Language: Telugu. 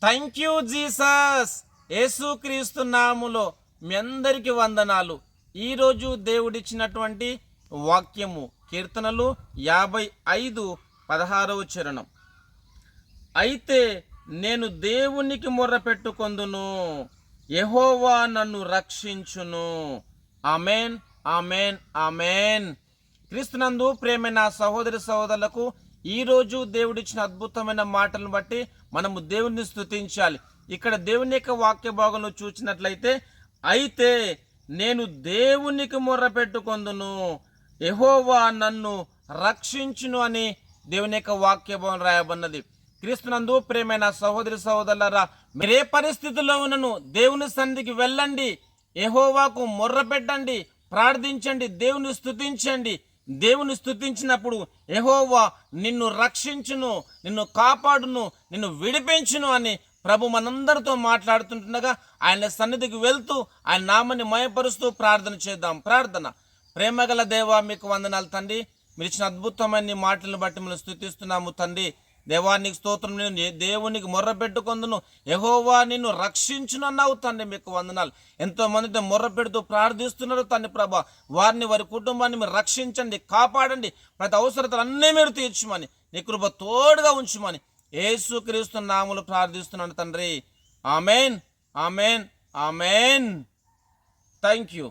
Thank you Jesus. యేసుక్రీస్తు నామములో మీ అందరికీ వందనాలు. ఈరోజు దేవుడిచ్చినటువంటి వాక్యము కీర్తనలు 55:16 చరణం. అయితే నేను దేవునికి మొర్ర పెట్టుకొందును, యెహోవా నన్ను రక్షించును. Amen, amen, amen. క్రీస్తునందు ప్రేమైన సహోదరి సహోదరులకు ఈరోజు దేవుడిచ్చిన అద్భుతమైన మాటలను బట్టి మనము దేవుని స్తుతించాలి. ఇక్కడ దేవుని యొక్క వాక్య భాగంలో చూసినట్లయితే, అయితే నేను దేవునికి మొర్ర పెట్టుకొందును, యెహోవా నన్ను రక్షించును అని దేవుని యొక్క వాక్య భాగం రాయబడినది. క్రీస్తునందు ప్రేమైన సహోదరి సహోదరులారా, మీరే పరిస్థితుల్లో ఉన్నను దేవుని సన్నిధికి వెళ్ళండి, యెహోవాకు మొర్ర పెట్టండి, ప్రార్థించండి, దేవుని స్తుతించండి. దేవుని స్తుతించినప్పుడు యెహోవా నిన్ను రక్షించును, నిన్ను కాపాడును, నిన్ను విడిపించును అని ప్రభు మనందరితో మాట్లాడుతుండగా ఆయన సన్నిధికి వెళ్తూ ఆయన నామాన్ని మయపరుస్తూ ప్రార్థన చేద్దాం. ప్రార్థన. ప్రేమగల దేవా, మీకు వందనాలు తండ్రి. మీరు ఇచ్చిన అద్భుతమైన మాటలను బట్టి మనం స్తుతిస్తున్నాము తండ్రి. దేవానికి స్తోత్రం. నేను దేవునికి మొర్ర పెట్టుకొందును, యెహోవా నిన్ను రక్షించును అన్నావు తండ్రి. మీకు వందనాలు. ఎంతో మంది మొర్ర పెడుతూ ప్రార్థిస్తున్నారు తండ్రి ప్రభా. వారిని, వారి కుటుంబాన్ని మీరు రక్షించండి, కాపాడండి. ప్రతి అవసరతలన్నీ మీరు తీర్చుమని, నీ కృప తోడుగా ఉంచుమని యేసుక్రీస్తు నామములో ప్రార్థిస్తున్నాను తండ్రి. Amen, amen, amen. Thank you.